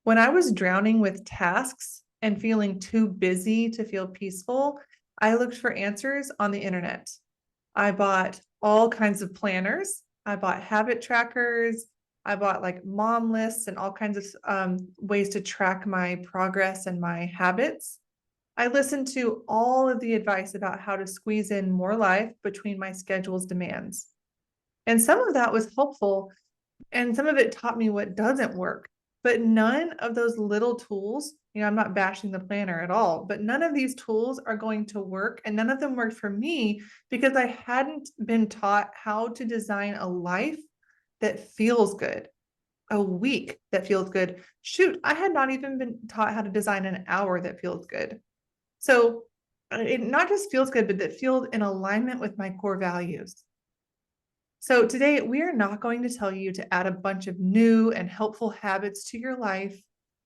When I was drowning with tasks and feeling too busy to feel peaceful, I looked for answers on the internet. I bought all kinds of planners. I bought habit trackers. I bought like mom lists and all kinds of ways to track my progress and my habits. I listened to all of the advice about how to squeeze in more life between my schedule's demands. And some of that was helpful, and some of it taught me what doesn't work. But none of those little tools, I'm not bashing the planner at all, but none of these tools are going to work. And none of them worked for me because I hadn't been taught how to design a life that feels good, a week that feels good. Shoot, I had not even been taught how to design an hour that feels good. So it not just feels good, but that feels in alignment with my core values. So today we are not going to tell you to add a bunch of new and helpful habits to your life.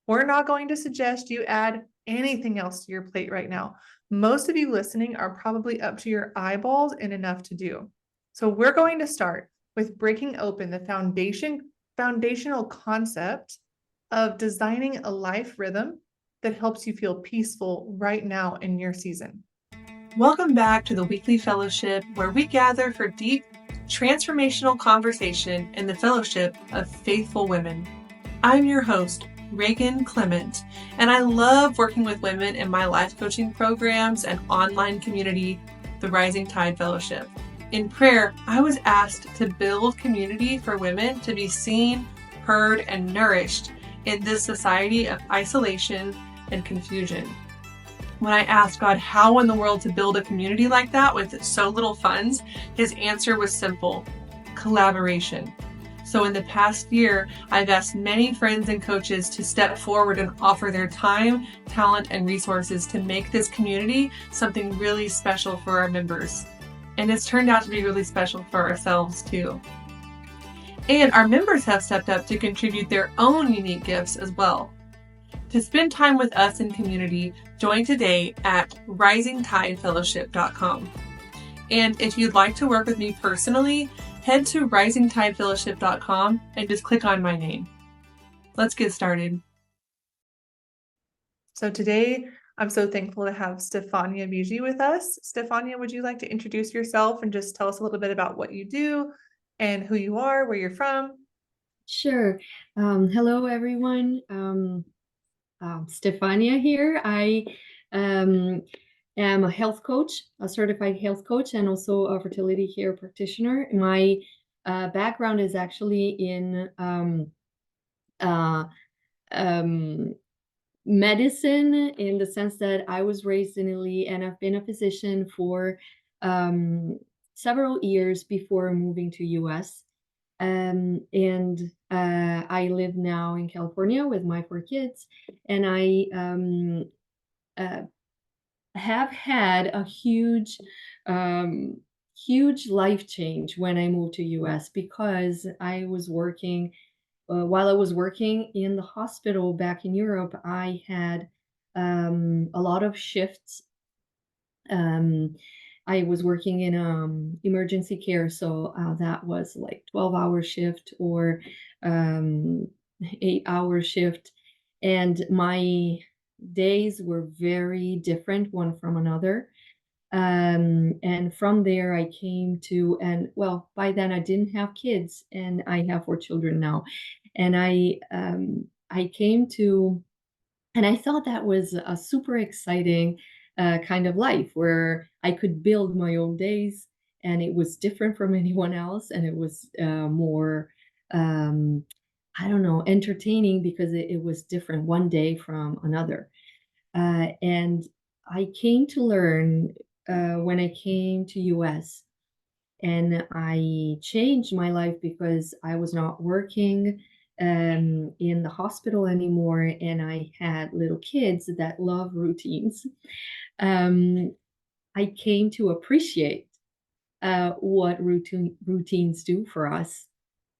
We're not going to suggest you add anything else to your plate right now. Most of you listening are probably up to your eyeballs and enough to do. So we're going to start with breaking open the foundational concept of designing a life rhythm that helps you feel peaceful right now in your season. Welcome back to the weekly fellowship where we gather for deep, transformational conversation in the fellowship of faithful women. I'm your host, Reagan Clement, and I love working with women in my life coaching programs and online community, the Rising Tide Fellowship. In prayer, I was asked to build community for women to be seen, heard, and nourished in this society of isolation and confusion. When I asked God how in the world to build a community like that with so little funds, his answer was simple: collaboration. So in the past year, I've asked many friends and coaches to step forward and offer their time, talent, and resources to make this community something really special for our members. And it's turned out to be really special for ourselves too. And our members have stepped up to contribute their own unique gifts as well. To spend time with us in community, join today at risingtidefellowship.com. And if you'd like to work with me personally, head to risingtidefellowship.com and just click on my name. Let's get started. So today, I'm so thankful to have Stefania Bigi with us. Stefania, would you like to introduce yourself and just tell us a little bit about what you do and who you are, where you're from? Sure. Hello, everyone. Stefania here. I am a health coach, a certified health coach, and also a fertility care practitioner. My background is actually in medicine, in the sense that I was raised in Italy and I've been a physician for several years before moving to US. I live now in California with my 4 kids, and I have had a huge life change when I moved to US, because I was working while I was working in the hospital back in Europe. I had a lot of shifts. I was working in emergency care, so that was like 12-hour shift or 8-hour shift, and my days were very different one from another. And from there I came to, and well, by then I didn't have kids, and I have 4 children now, and I came to, and I thought that was a super exciting kind of life where I could build my own days, and it was different from anyone else, and it was more, I don't know, entertaining, because it was different one day from another. And I came to learn when I came to US, and I changed my life because I was not working in the hospital anymore, and I had little kids that love routines. Um, I came to appreciate what routines do for us,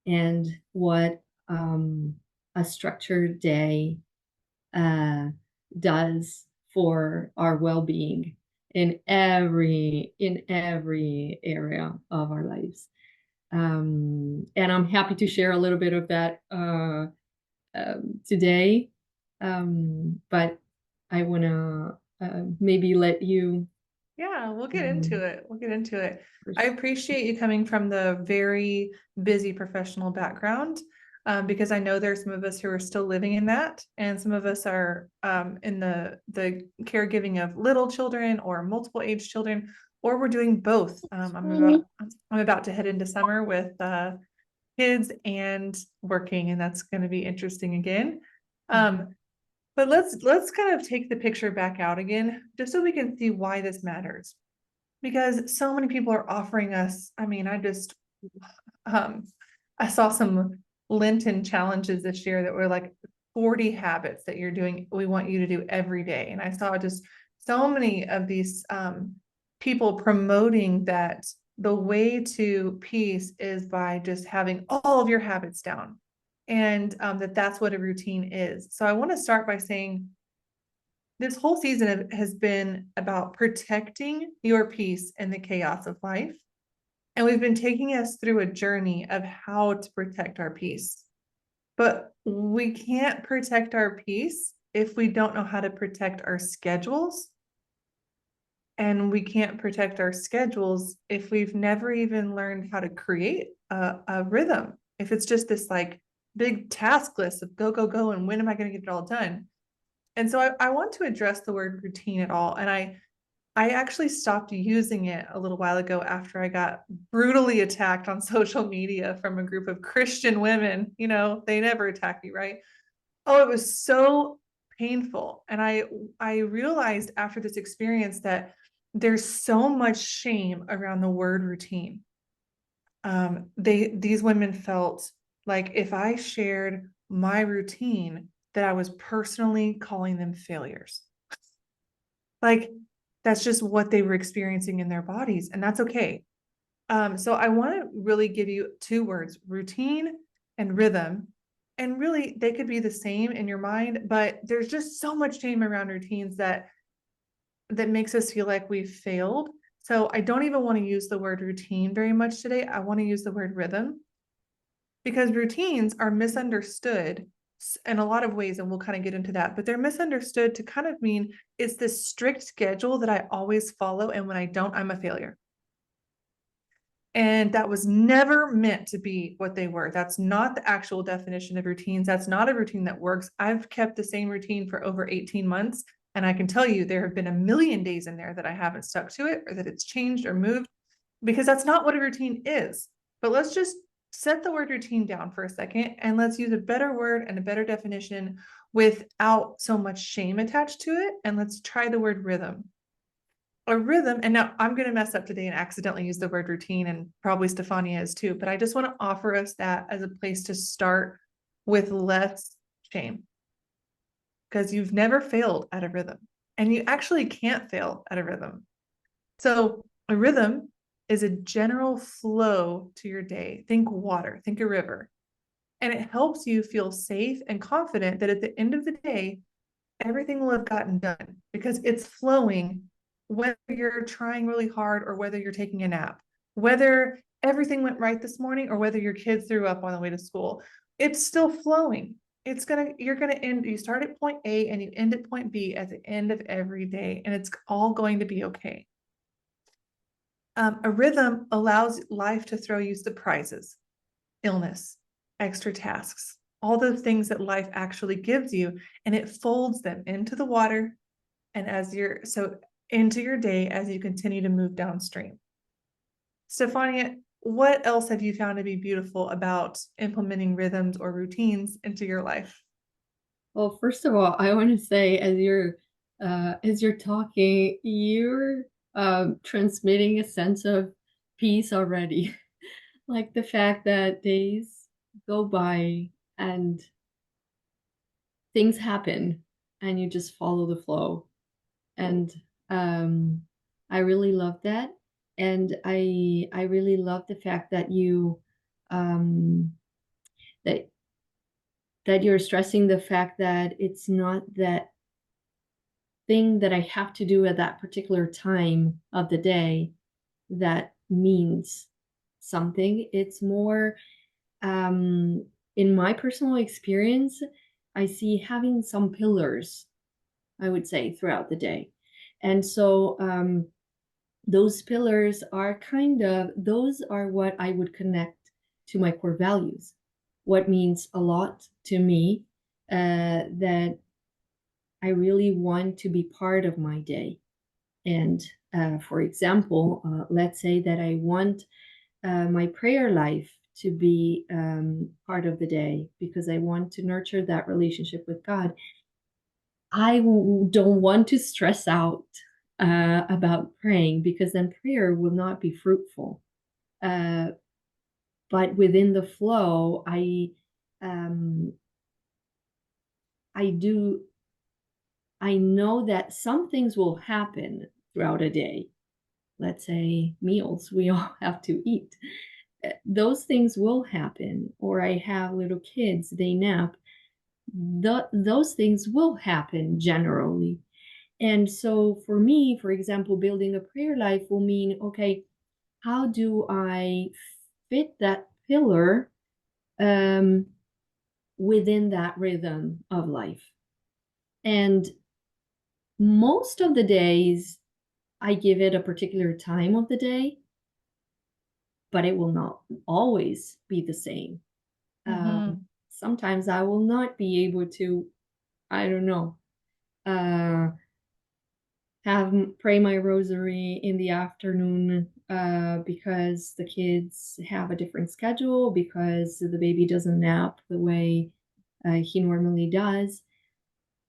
and what a structured day uh, does for our well-being in every area of our lives. And I'm happy to share a little bit of that today. But I want to maybe let you. Yeah, we'll get into um, it. We'll get into it. I pers- appreciate you coming from the very busy professional background, because I know there's some of us who are still living in that, and some of us are in the caregiving of little children or multiple age children, or we're doing both. I'm about to head into summer with kids and working, and that's going to be interesting again. Mhm. But let's kind of take the picture back out again, just so we can see why this matters. Because so many people are offering us, I mean, um, I saw some Lenten challenges this year that were like 40 habits that we want you to do every day. And I saw just so many of these people promoting that the way to peace is by just having all of your habits down, and that's what a routine is. So I want to start by saying this whole season has been about protecting your peace in the chaos of life. And we've been taking us through a journey of how to protect our peace. But we can't protect our peace if we don't know how to protect our schedules. And we can't protect our schedules if we've never even learned how to create a rhythm. If it's just this like big task list of go, go, go, and when am I going to get it all done? And so I want to address the word routine at all. And I actually stopped using it a little while ago after I got brutally attacked on social media from a group of Christian women. You know, they never attack me, right? Oh, it was so painful. And I realized after this experience that there's so much shame around the word routine. These women felt like if I shared my routine, that I was personally calling them failures. Like that's just what they were experiencing in their bodies, and that's okay. So I want to really give you two words: routine and rhythm. And really, they could be the same in your mind, but there's just so much shame around routines that makes us feel like we've failed. So I don't even want to use the word routine very much today. I want to use the word rhythm, because routines are misunderstood in a lot of ways, and we'll kind of get into that, but they're misunderstood to kind of mean it's this strict schedule that I always follow, and when I don't, I'm a failure. And that was never meant to be what they were. That's not the actual definition of routines. That's not a routine that works. I've kept the same routine for over 18 months. And I can tell you there have been a million days in there that I haven't stuck to it, or that it's changed or moved, because that's not what a routine is. But let's just set the word routine down for a second, and let's use a better word and a better definition without so much shame attached to it. And let's try the word rhythm. A rhythm, and now I'm going to mess up today and accidentally use the word routine, and probably Stefania is too, but I just want to offer us that as a place to start with less shame, because you've never failed at a rhythm, and you actually can't fail at a rhythm. So a rhythm is a general flow to your day. Think water, think a river, and it helps you feel safe and confident that at the end of the day, everything will have gotten done because it's flowing, whether you're trying really hard or whether you're taking a nap, whether everything went right this morning or whether your kids threw up on the way to school. It's still flowing. You're gonna end, you start at point A and you end at point B at the end of every day, and it's all going to be okay. A rhythm allows life to throw you surprises, illness, extra tasks, all those things that life actually gives you, and it folds them into the water and into your day as you continue to move downstream. Stefania, what else have you found to be beautiful about implementing rhythms or routines into your life? Well, first of all, I want to say as you're talking, you're transmitting a sense of peace already. Like the fact that days go by and things happen and you just follow the flow. And um, I really love that. And I really love the fact that um, that you're stressing the fact that it's not that thing that I have to do at that particular time of the day that means something. It's more, in my personal experience, I see having some pillars, I would say, throughout the day. And so those pillars are those are what I would connect to my core values, what means a lot to me, that I really want to be part of my day. And for example, let's say that I want my prayer life to be part of the day because I want to nurture that relationship with God. Don't want to stress out about praying because then prayer will not be fruitful. Uh, but within the flow, um, I do. I know that some things will happen throughout a day. Let's say meals we all have to eat. Those things will happen. Or I have little kids, they nap. Those things will happen generally. And so for me, for example, building a prayer life will mean, okay, how do I fit that pillar um, within that rhythm of life? And most of the days, I give it a particular time of the day, but it will not always be the same. Mhm. Sometimes I will not be able to, I don't know, uh, pray my rosary in the afternoon because the kids have a different schedule, because the baby doesn't nap the way he normally does.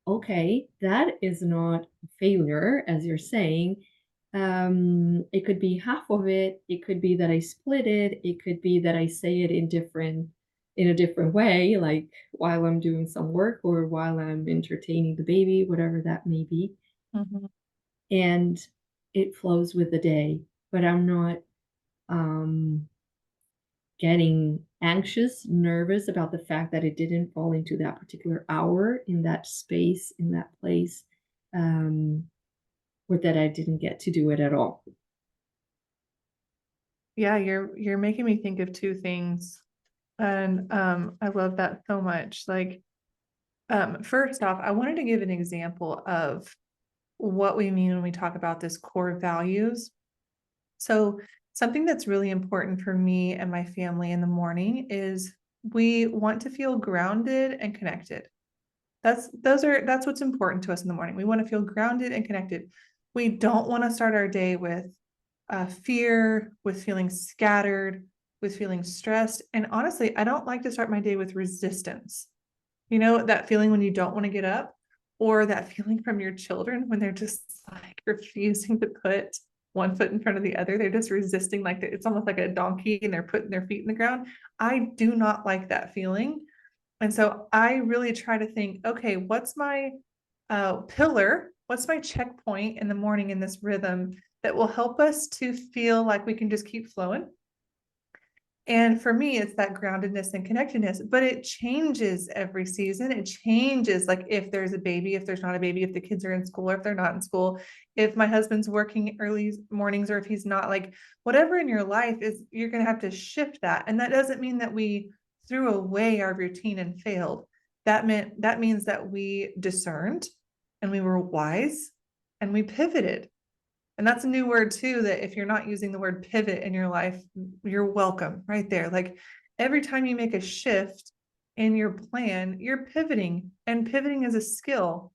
Okay, that is not failure, as you're saying. It could be half of it. It could be that I split it. It could be that I say it in a different way, like while I'm doing some work or while I'm entertaining the baby, whatever that may be. Mhm. And it flows with the day, but I'm not um getting anxious, nervous about the fact that it didn't fall into that particular hour, in that space, in that place, um, or that I didn't get to do it at all. Yeah, you're making me think of two things. And I love that so much. Like, first off, I wanted to give an example of what we mean when we talk about this core values. So something that's really important for me and my family in the morning is we want to feel grounded and connected. That's what's important to us in the morning. We want to feel grounded and connected. We don't want to start our day with fear, with feeling scattered, with feeling stressed. And honestly, I don't like to start my day with resistance. You know, that feeling when you don't want to get up, or that feeling from your children when they're just like refusing to put one foot in front of the other. They're just resisting, like it's almost like a donkey and they're putting their feet in the ground. I do not like that feeling. And so I really try to think, okay, what's my pillar? What's my checkpoint in the morning in this rhythm that will help us to feel like we can just keep flowing? And for me, it's that groundedness and connectedness, but it changes every season. It changes, like if there's a baby, if there's not a baby, if the kids are in school or if they're not in school, if my husband's working early mornings or if he's not, like whatever in your life is, you're going to have to shift that. And that doesn't mean that we threw away our routine and failed. That means that we discerned and we were wise and we pivoted. And that's a new word too, that if you're not using the word pivot in your life, you're welcome right there. Like every time you make a shift in your plan, you're pivoting, and pivoting is a skill.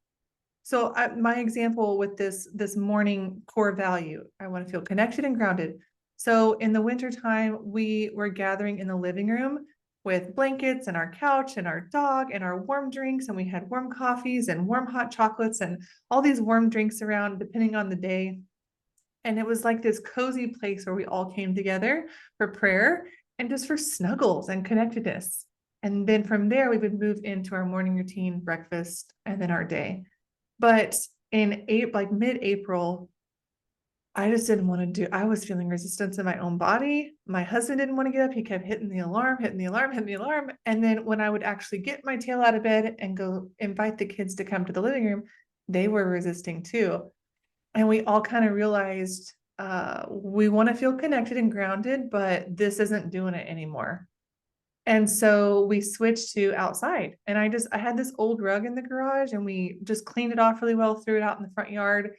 So my example with this morning core value, I want to feel connected and grounded. So in the wintertime, we were gathering in the living room with blankets and our couch and our dog and our warm drinks. And we had warm coffees and warm hot chocolates and all these warm drinks around, depending on the day. And it was like this cozy place where we all came together for prayer and just for snuggles and connectedness. And then from there, we would move into our morning routine, breakfast, and then our day. But in like mid-April, I just didn't want to I was feeling resistance in my own body. My husband didn't want to get up. He kept hitting the alarm, hitting the alarm, hitting the alarm. And then when I would actually get my tail out of bed and go invite the kids to come to the living room, they were resisting too. And we all kind of realized we want to feel connected and grounded, but this isn't doing it anymore. And so we switched to outside, and I had this old rug in the garage, and we just cleaned it off really well, threw it out in the front yard.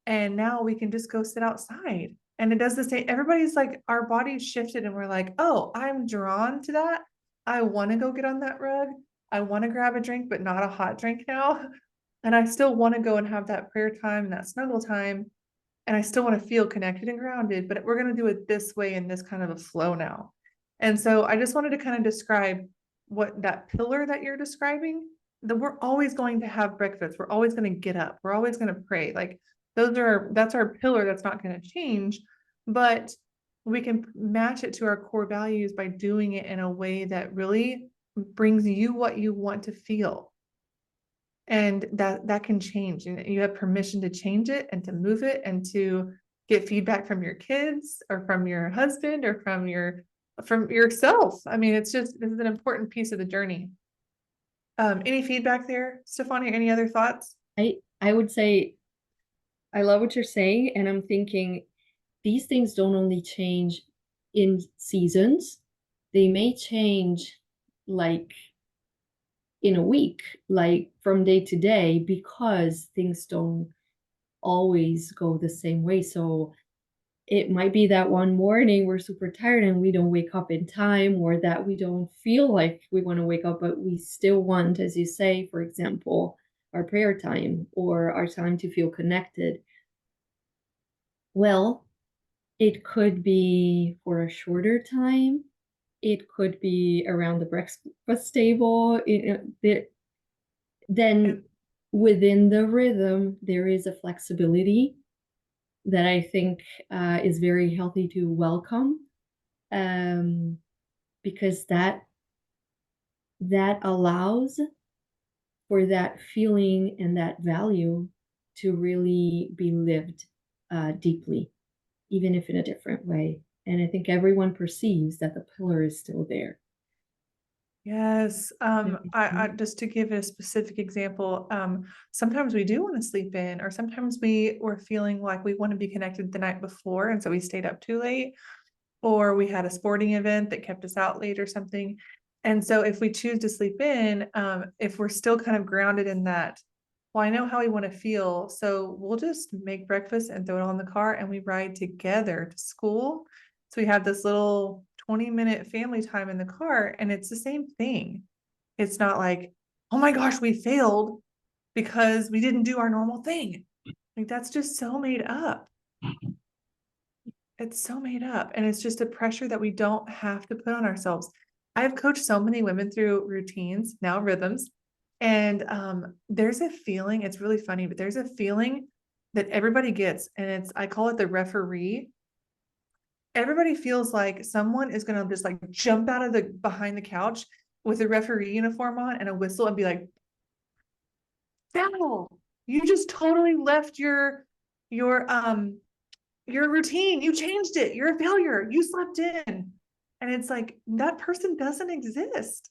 And now we can just go sit outside, and it does the same. Everybody's like, our bodies shifted and we're like, oh, I'm drawn to that. I want to go get on that rug. I want to grab a drink, but not a hot drink now. And I still want to go and have that prayer time and that snuggle time. And I still want to feel connected and grounded, but we're going to do it this way in this kind of a flow now. And so I just wanted to kind of describe what that pillar that you're describing, that we're always going to have breakfast. We're always going to get up. We're always going to pray. Like that's our pillar. That's not going to change, but we can match it to our core values by doing it in a way that really brings you what you want to feel. And that can change, and you have permission to change it and to move it and to get feedback from your kids or from your husband or from yourself. I mean, this is an important piece of the journey. Any feedback there, Stefania? Any other thoughts? I would say I love what you're saying, and I'm thinking these things don't only change in seasons, they may change like in a week, like from day to day, because things don't always go the same way. So it might be that one morning we're super tired and we don't wake up in time, or that we don't feel like we want to wake up, but we still want, as you say, for example, our prayer time or our time to feel connected. Well, it could be for a shorter time. It could be around the breakfast table. Then within the rhythm, there is a flexibility that I think is very healthy to welcome, because that allows for that feeling and that value to really be lived deeply, even if in a different way. And I think everyone perceives that the pillar is still there. Yes. I just to give a specific example, sometimes we do want to sleep in, or sometimes we were feeling like we want to be connected the night before, and so we stayed up too late, or we had a sporting event that kept us out late or something. And so if we choose to sleep in, if we're still kind of grounded in that, well, I know how we want to feel, so we'll just make breakfast and throw it all in the car and we ride together to school. So we have this little 20-minute family time in the car, and it's the same thing. It's not like, oh my gosh, we failed because we didn't do our normal thing. Like that's just so made up. It's so made up, and it's just a pressure that we don't have to put on ourselves. I've coached so many women through routines, now rhythms, and there's a feeling, it's really funny, but there's a feeling that everybody gets, and I call it the referee. Everybody feels like someone is going to just like jump out of behind the couch with a referee uniform on and a whistle and be like, foul, you just totally left your routine, you changed it, you're a failure, you slept in. And it's like, that person doesn't exist.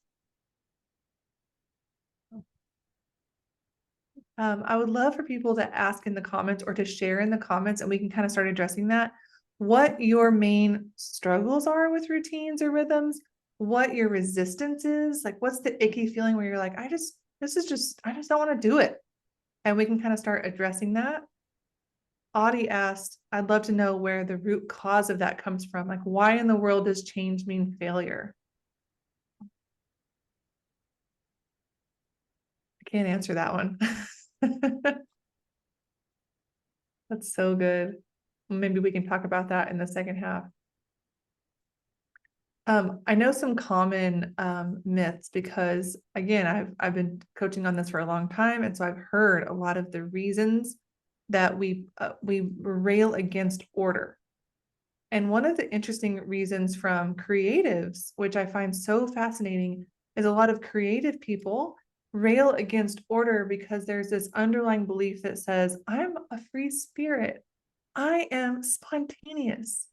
I would love for people to ask in the comments or to share in the comments, and we can kind of start addressing that, what your main struggles are with routines or rhythms, what your resistance is, like what's the icky feeling where you're like, I just don't want to do it. And we can kind of start addressing that. Audie asked, I'd love to know where the root cause of that comes from. Like, why in the world does change mean failure? I can't answer that one. That's so good. Maybe we can talk about that in the second half. I know some common myths, because again, I've been coaching on this for a long time, and so I've heard a lot of the reasons that we rail against order. And one of the interesting reasons from creatives, which I find so fascinating, is a lot of creative people rail against order because there's this underlying belief that says, I'm a free spirit. I am spontaneous.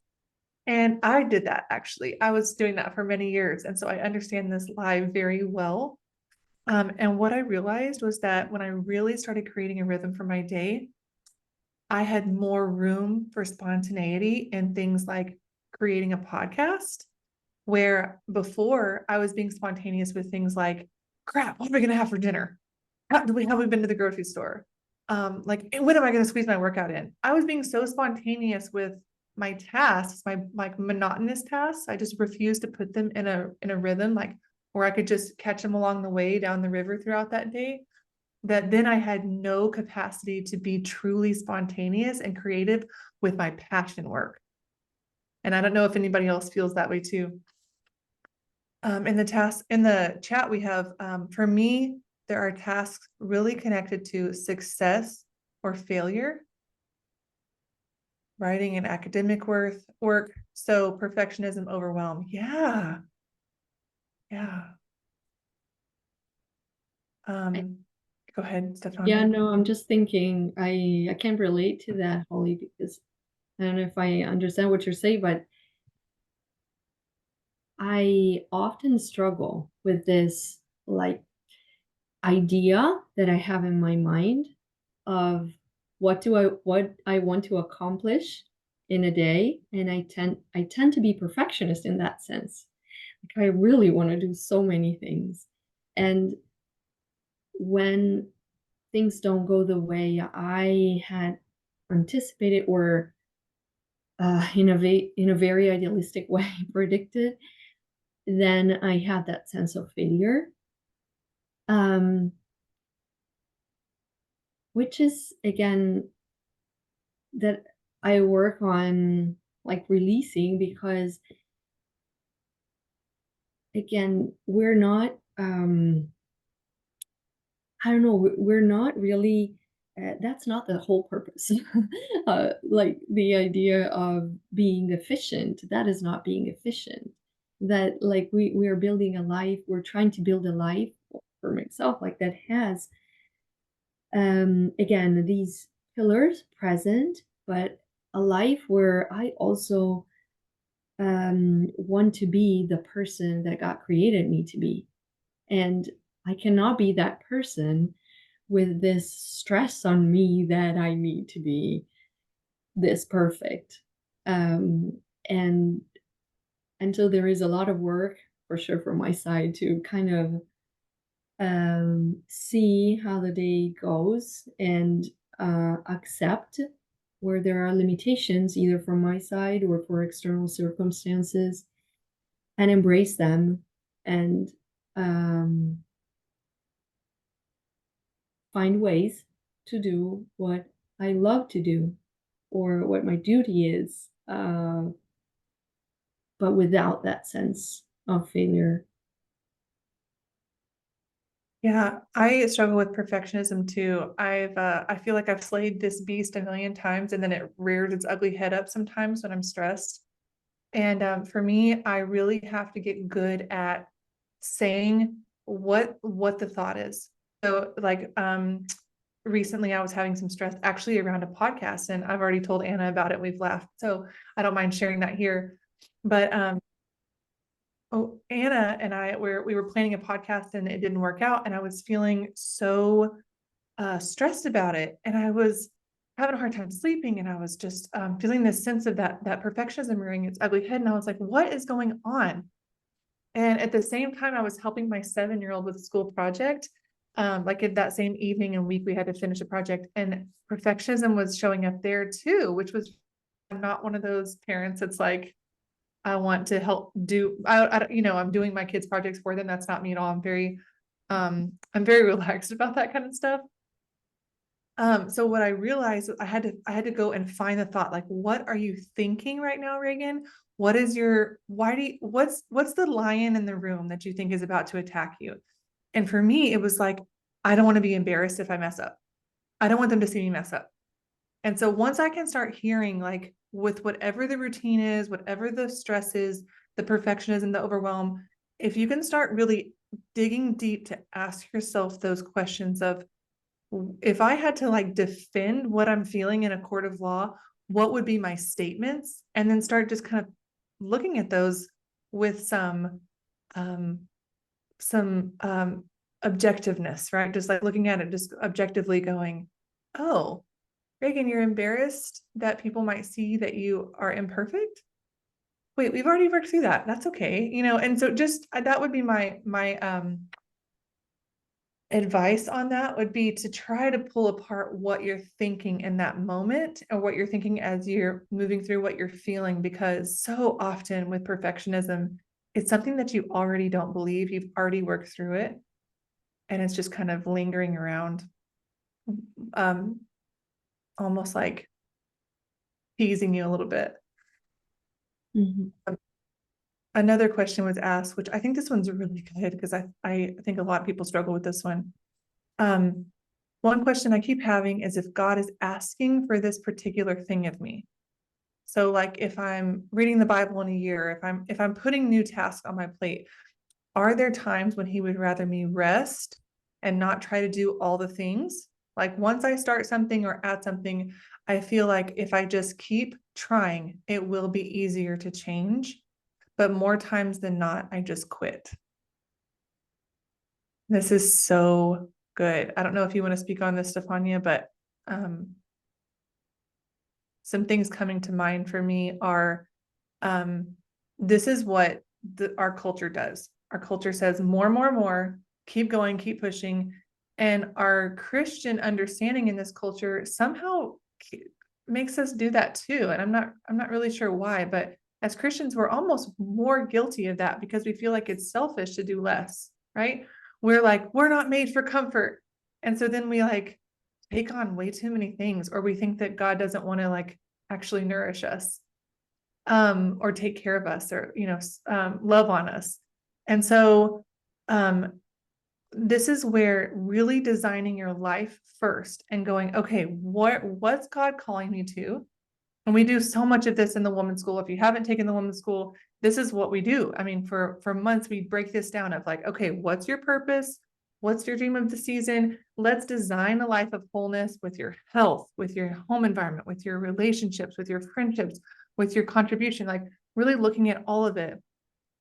And I did that, actually. I was doing that for many years. And so I understand this live very well. And what I realized was that when I really started creating a rhythm for my day, I had more room for spontaneity in things like creating a podcast where before I was being spontaneous with things like, crap, what are we going to have for dinner? Have we been to the grocery store? Like, when am I going to squeeze my workout in? I was being so spontaneous with my tasks, my like monotonous tasks. I just refused to put them in a rhythm, like where I could just catch them along the way down the river throughout that day. That then I had no capacity to be truly spontaneous and creative with my passion work. And I don't know if anybody else feels that way too. In the chat, we have, for me, there are tasks really connected to success or failure, writing and academic work. So perfectionism, overwhelm. Yeah. Yeah. Go ahead, Stefan. Yeah, no, I'm just thinking I can relate to that, Holly, because I don't know if I understand what you're saying, but I often struggle with this like idea that I have in my mind of what I want to accomplish in a day, and I tend to be perfectionist in that sense. Like I really want to do so many things, and when things don't go the way I had anticipated or in a very idealistic way predicted, then I had that sense of failure. Um, which is again that I work on like releasing, because again, we're not I don't know, we're not really that's not the whole purpose. Like the idea of being efficient, that is not being efficient. That like we are building a life, we're trying to build a life for myself like that has again these pillars present, but a life where I also want to be the person that God created me to be. And I cannot be that person with this stress on me that I need to be this perfect. Um, and and so there is a lot of work for sure from my side to kind of see how the day goes and accept where there are limitations, either from my side or for external circumstances, and embrace them and um, find ways to do what I love to do or what my duty is, but without that sense of failure. Yeah, I struggle with perfectionism too. I feel like I've slayed this beast a million times and then it rears its ugly head up sometimes when I'm stressed. And for me, I really have to get good at saying what the thought is. So like recently I was having some stress actually around a podcast, and I've already told Anna about it. We've laughed. So I don't mind sharing that here. But oh, Anna and I we were planning a podcast and it didn't work out, and I was feeling so stressed about it, and I was having a hard time sleeping, and I was just feeling this sense of that perfectionism rearing its ugly head, and I was like, what is going on? And at the same time, I was helping my 7-year-old with a school project. Like in that same evening and week, we had to finish a project, and perfectionism was showing up there too, which was, I'm not one of those parents that's like, I want to help do, I'm doing my kids' projects for them. That's not me at all. I'm very relaxed about that kind of stuff. So what I realized, I had to go and find the thought, like, what are you thinking right now, Reagan? What is your, what's the lion in the room that you think is about to attack you? And for me, it was like, I don't want to be embarrassed if I mess up. I don't want them to see me mess up. And so once I can start hearing, like, with whatever the routine is, whatever the stress is, the perfectionism, the overwhelm, if you can start really digging deep to ask yourself those questions of, if I had to like defend what I'm feeling in a court of law, what would be my statements? And then start just kind of looking at those with um, some objectiveness, right? Just like looking at it, just objectively going, oh, Reagan, you're embarrassed that people might see that you are imperfect. wait, we've already worked through that. That's okay. And so just that would be my advice on that would be to try to pull apart what you're thinking in that moment or what you're thinking as you're moving through what you're feeling, because so often with perfectionism, it's something that you already don't believe. You've already worked through it, and it's just kind of lingering around, almost like teasing you a little bit. Mhm. Another question was asked, which I think this one's really good because I think a lot of people struggle with this one. One question I keep having is if God is asking for this particular thing of me. So like if I'm reading the Bible in a year, if I'm putting new tasks on my plate, are there times when he would rather me rest and not try to do all the things? Like once I start something or add something, I feel like if I just keep trying, it will be easier to change. But more times than not, I just quit. This is so good. I don't know if you want to speak on this, Stefania, but some things coming to mind for me are this is what our culture does. Our culture says more, keep going, keep pushing. And our Christian understanding in this culture somehow makes us do that too. And I'm not really sure why, but as Christians, we're almost more guilty of that because we feel like it's selfish to do less, right? We're like, we're not made for comfort. And so then we like take on way too many things, or we think that God doesn't want to like actually nourish us, or take care of us, or, love on us. And so, this is where really designing your life first and going, okay, what's God calling me to? And we do so much of this in the women's school. If you haven't taken the women's school, this is what we do. I mean, for months, we break this down of like, okay, what's your purpose? What's your dream of the season? Let's design a life of wholeness with your health, with your home environment, with your relationships, with your friendships, with your contribution, like really looking at all of it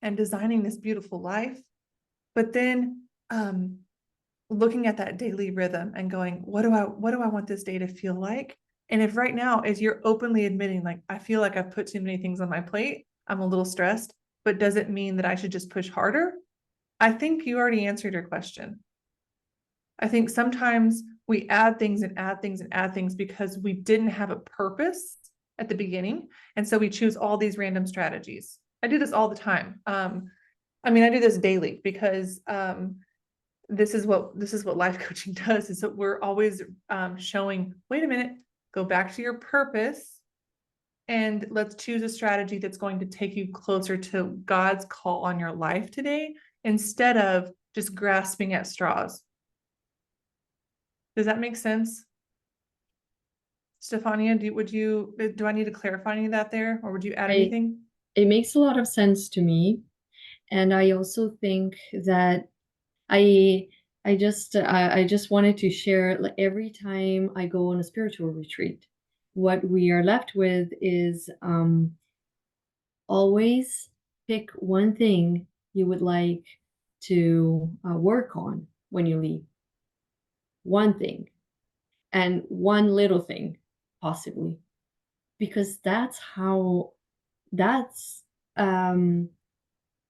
and designing this beautiful life. But then looking at that daily rhythm and going, what do I want this day to feel like? And if right now, as you're openly admitting, like, I feel like I've put too many things on my plate, I'm a little stressed, but does it mean that I should just push harder? I think you already answered your question. I think sometimes we add things and add things and add things because we didn't have a purpose at the beginning. And so we choose all these random strategies. I do this all the time. I mean, I do this daily because this is what life coaching does, is that we're always showing, wait a minute, go back to your purpose and let's choose a strategy that's going to take you closer to God's call on your life today, instead of just grasping at straws. Does that make sense? Stefania, do I need to clarify any of that there, or would you add anything? It makes a lot of sense to me. And I also think that I just wanted to share, like, every time I go on a spiritual retreat, what we are left with is always pick one thing you would like to work on when you leave. One thing, and one little thing, possibly, because that's um,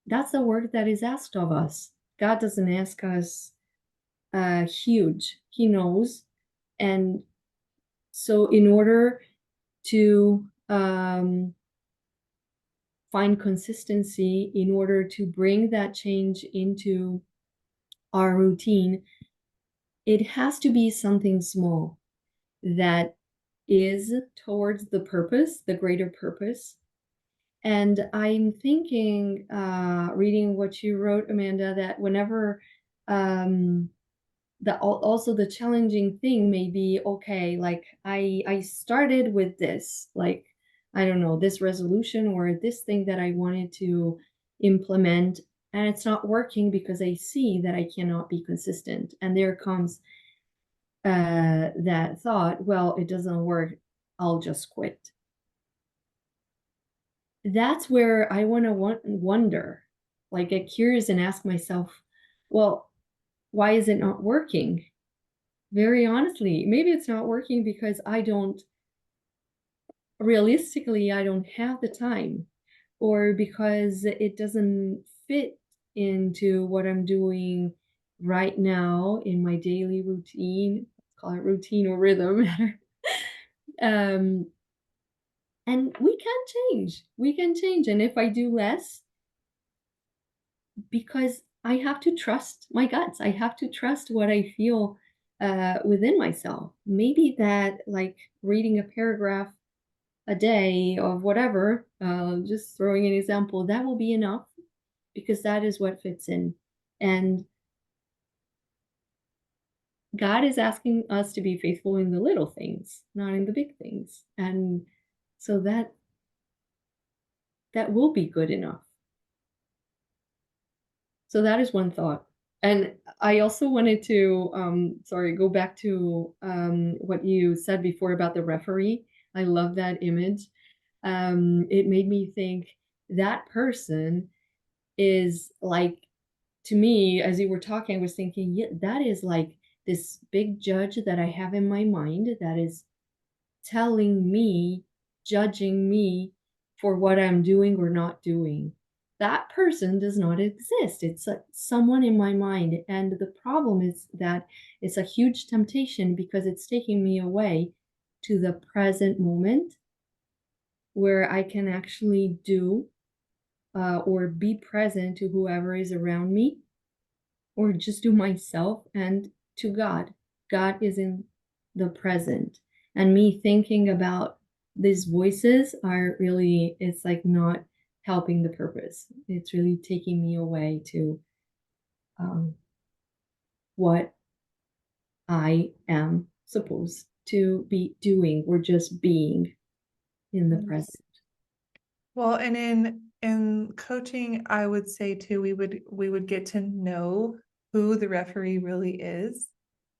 that's the work that is asked of us. God doesn't ask us huge. He knows. And so in order to find consistency, in order to bring that change into our routine, it has to be something small that is towards the purpose, the greater purpose. And I'm thinking, reading what you wrote, Amanda, that whenever also the challenging thing may be, okay, like I started with this, like, I don't know, this resolution or this thing that I wanted to implement, and it's not working because I see that I cannot be consistent. And there comes that thought, well, it doesn't work, I'll just quit. That's where I want to wonder, like, get curious and ask myself, well, why is it not working? Very honestly, maybe it's not working because realistically, I don't have the time, or because it doesn't fit into what I'm doing right now in my daily routine. Let's call it routine or rhythm. um, and we can change. We can change. And if I do less, because I have to trust my guts. I have to trust what I feel within myself. Maybe that, like reading a paragraph a day of whatever, just throwing an example, that will be enough because that is what fits in. And God is asking us to be faithful in the little things, not in the big things. And so that will be good enough. So that is one thought. And I also wanted to, sorry, go back to what you said before about the referee. I love that image. It made me think that person is like, to me, as you were talking, I was thinking, yeah, that is like this big judge that I have in my mind that is telling me, judging me for what I'm doing or not doing. That person does not exist. It's someone in my mind. And the problem is that it's a huge temptation because it's taking me away to the present moment where I can actually do or be present to whoever is around me or just to myself and to God. God is in the present. And me thinking about these voices are really, it's like not helping the purpose. It's really taking me away to um, what I am supposed to be doing or just being in the present. Well, and in coaching, I would say too, we would get to know who the referee really is,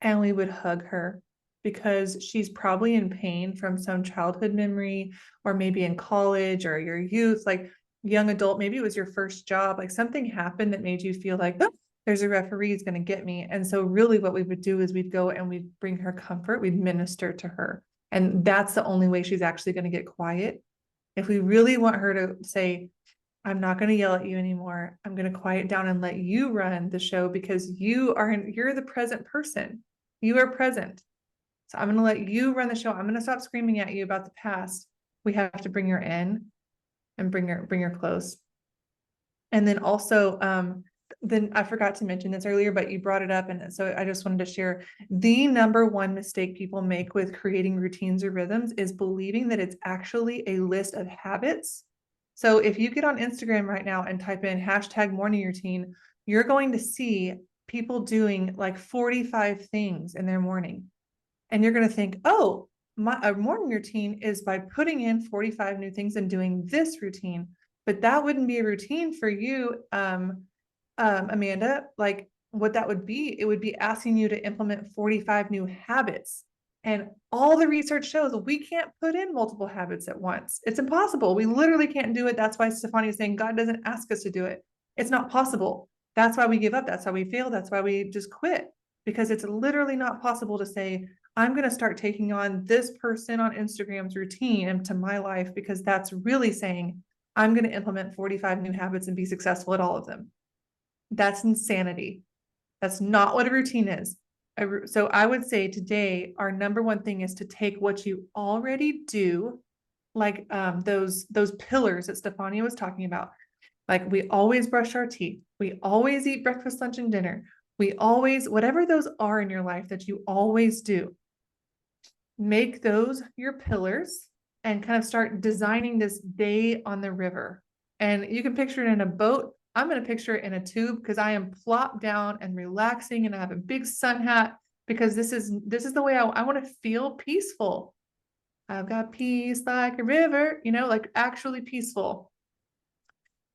and we would hug her because she's probably in pain from some childhood memory, or maybe in college or your youth, like young adult, maybe it was your first job, like something happened that made you feel like, "Oh, there's a referee who's going to get me." And so really what we would do is we'd go and we'd bring her comfort, we'd minister to her. And that's the only way she's actually going to get quiet. If we really want her to say, I'm not going to yell at you anymore, I'm going to quiet down and let you run the show because you're the present person. You are present. So I'm going to let you run the show. I'm going to stop screaming at you about the past. We have to bring her in and bring her close. And then also, then I forgot to mention this earlier, but you brought it up. And so I just wanted to share the number one mistake people make with creating routines or rhythms is believing that it's actually a list of habits. So if you get on Instagram right now and type in #morning routine, you're going to see people doing like 45 things in their morning. And you're going to think, oh, a morning routine is by putting in 45 new things and doing this routine. But that wouldn't be a routine for you, Amanda. Like what that would be, it would be asking you to implement 45 new habits. And all the research shows we can't put in multiple habits at once. It's impossible. We literally can't do it. That's why Stefani is saying God doesn't ask us to do it. It's not possible. That's why we give up. That's why we fail. That's why we just quit, because it's literally not possible to say, I'm going to start taking on this person on Instagram's routine into my life, because that's really saying I'm going to implement 45 new habits and be successful at all of them. That's insanity. That's not what a routine is. So I would say today, our number one thing is to take what you already do, like those pillars that Stefania was talking about. Like we always brush our teeth. We always eat breakfast, lunch, and dinner. We always, whatever those are in your life that you always do, make those your pillars and kind of start designing this day on the river. And you can picture it in a boat. I'm going to picture it in a tube because I am plopped down and relaxing, and I have a big sun hat because this is the way I want to feel peaceful. I've got peace like a river, like actually peaceful.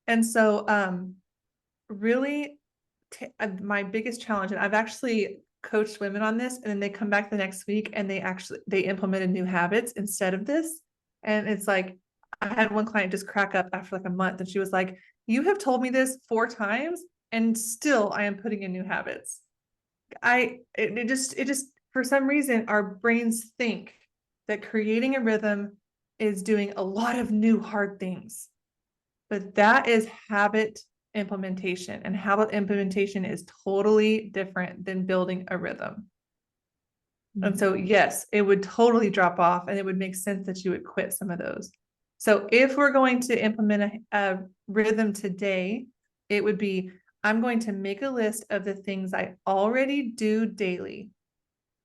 And so really my biggest challenge, and I've actually coached women on this, and then they come back the next week and they implemented new habits instead of this. And it's like, I had one client just crack up after like a month, and she was like, you have told me this 4 times and still I am putting in new habits. It just for some reason our brains think that creating a rhythm is doing a lot of new hard things. but that is habit implementation, and habit implementation is totally different than building a rhythm. And so, yes, it would totally drop off, and it would make sense that you would quit some of those. So if we're going to implement a rhythm today, it would be, I'm going to make a list of the things I already do daily.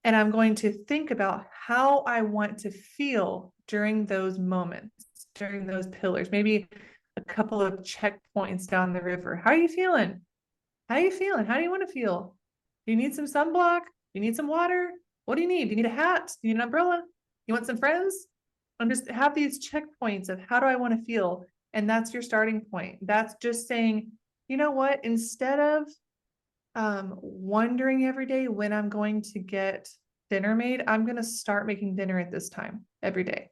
And I'm going to think about how I want to feel during those moments, during those pillars, maybe a couple of checkpoints down the river. How are you feeling? How are you feeling? How do you want to feel? Do you need some sunblock? Do you need some water? What do you need? Do you need a hat? Do you need an umbrella? You want some friends? And just have these checkpoints of how do I want to feel? And that's your starting point. That's just saying, you know what, instead of wondering every day when I'm going to get dinner made, I'm going to start making dinner at this time every day.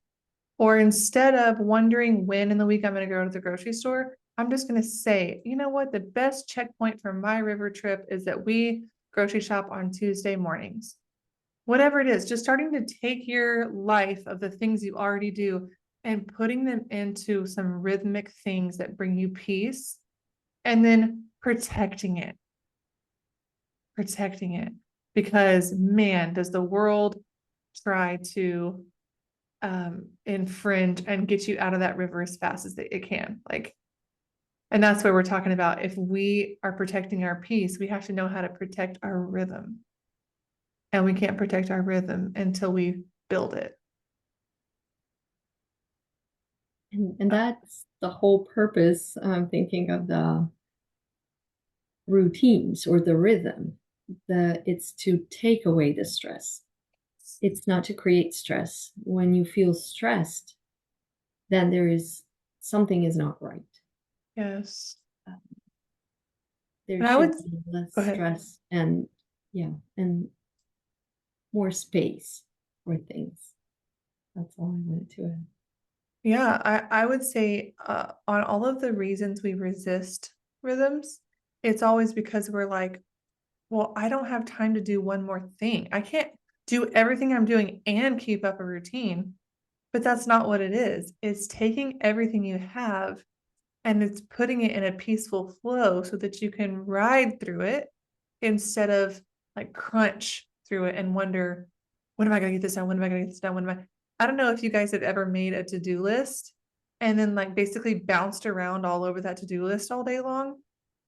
Or instead of wondering when in the week I'm going to go to the grocery store, I'm just going to say, you know what, the best checkpoint for my river trip is that we grocery shop on Tuesday mornings. Whatever it is, just starting to take your life of the things you already do and putting them into some rhythmic things that bring you peace, and then protecting it. Because, man, does the world try to infringe and get you out of that river as fast as it can. Like, and that's where we're talking about, if we are protecting our peace, we have to know how to protect our rhythm. And we can't protect our rhythm until we build it. And that's the whole purpose, I'm thinking, of the routines or the rhythm. It's to take away the stress. It's not to create stress. When you feel stressed, then something is not right. Yes. There And I should would be less go ahead. stress and more space for things. That's all I wanted to add. Yeah, I would say on all of the reasons we resist rhythms, it's always because we're like, well, I don't have time to do one more thing. I can't do everything I'm doing and keep up a routine. But that's not what it is. It's taking everything you have and it's putting it in a peaceful flow so that you can ride through it instead of like crunch through it and wonder, when am I going to get this done? When am I going to get this done? When am I don't know if you guys have ever made a to-do list and then like basically bounced around all over that to-do list all day long.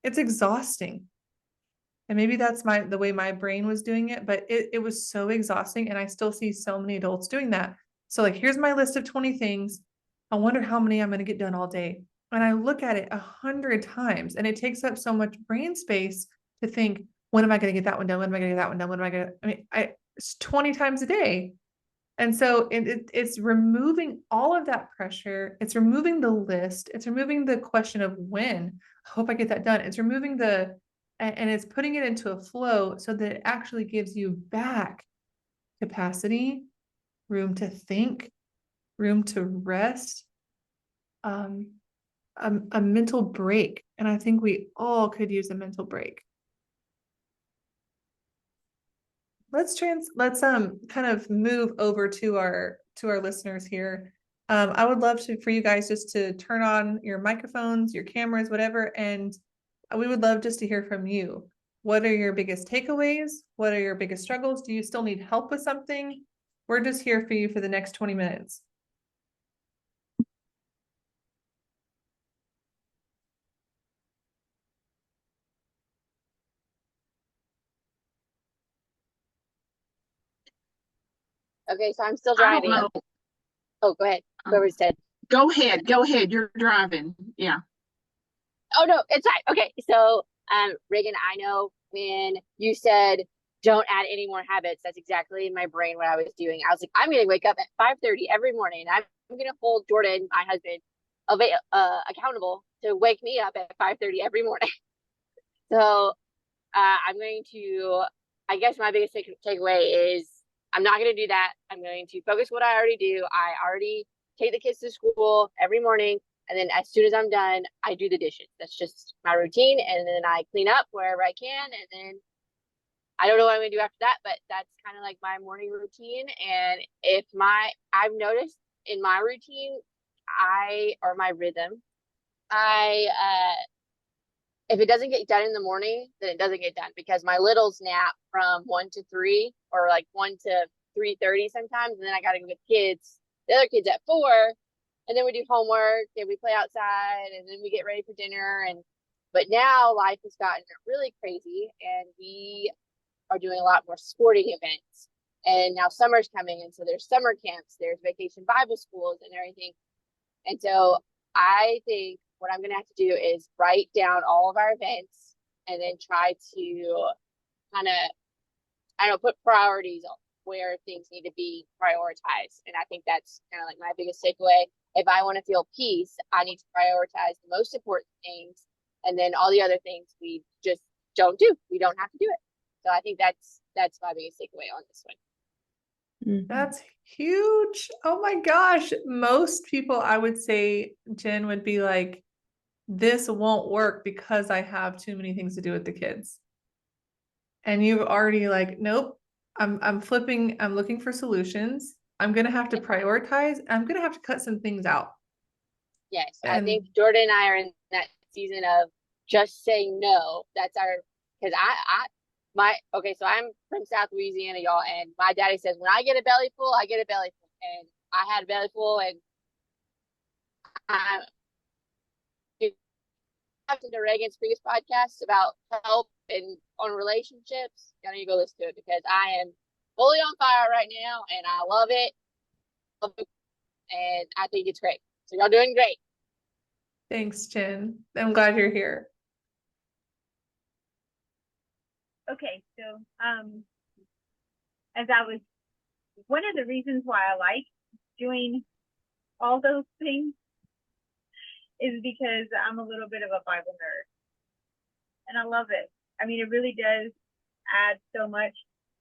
It's exhausting. And maybe that's the way my brain was doing it, but it was so exhausting. And I still see so many adults doing that. So like, here's my list of 20 things. I wonder how many I'm going to get done all day. And I look at it 100 times and it takes up so much brain space to think, when am I going to get that one done? When am I going to get that one done? When am I going to, it's 20 times a day. And so it's removing all of that pressure. It's removing the list. It's removing the question of when. I hope I get that done. It's removing and it's putting it into a flow so that it actually gives you back capacity, room to think, room to rest, a mental break. And I think we all could use a mental break. Let's kind of move over to our listeners here. I would love for you guys just to turn on your microphones, your cameras, whatever, and we would love just to hear from you. What are your biggest takeaways? What are your biggest struggles? Do you still need help with something? We're just here for you for the next 20 minutes. Okay, so I'm still I don't driving. know. Oh, go ahead. Whoever said. Go ahead. You're driving. Yeah. Oh no, it's fine. Okay, so Reagan, I know when you said don't add any more habits, that's exactly in my brain what I was doing. I was like, I'm gonna wake up at 5:30 every morning. I'm gonna hold Jordan, my husband, accountable to wake me up at 5:30 every morning. So I'm going to. I guess my biggest takeaway is I'm not going to do that. I'm going to focus what I already do. I already take the kids to school every morning. And then as soon as I'm done, I do the dishes. That's just my routine. And then I clean up wherever I can. And then I don't know what I'm going to do after that, but that's kind of like my morning routine. And I've noticed in my routine, or my rhythm, I if it doesn't get done in the morning, then it doesn't get done because my littles nap from 1 to 3 or like 1 to 3:30 sometimes, and then I gotta go get the other kids at 4, and then we do homework and we play outside and then we get ready for dinner. And but now life has gotten really crazy and we are doing a lot more sporting events. And now summer's coming, and so there's summer camps, there's vacation Bible schools and everything. And so I think what I'm gonna have to do is write down all of our events and then try to kind of, I don't know, put priorities on where things need to be prioritized. And I think that's kind of like my biggest takeaway. If I want to feel peace, I need to prioritize the most important things, and then all the other things we just don't do. We don't have to do it. So I think that's my biggest takeaway on this one. Mhm. That's huge. Oh my gosh. Most people, I would say, Jen, would be like, this won't work because I have too many things to do with the kids. And you've already like, nope, I'm flipping, I'm looking for solutions. I'm gonna have to prioritize. I'm gonna have to cut some things out. Yes, I And think Jordan and I are in that season of just saying no. That's our, because okay, so I'm from South Louisiana, y'all, and my daddy says when I get a belly full, I get a belly full, and I had a belly full, and I listened to Reagan's previous podcast about help and on relationships. You need to go listen to it because I am fully on fire right now, and I love it, and I think it's great. So y'all doing great. thanks, Jen. I'm glad you're here. Okay, so as I was, one of the reasons why I like doing all those things is because I'm a little bit of a Bible nerd, and I love it. I mean, it really does add so much,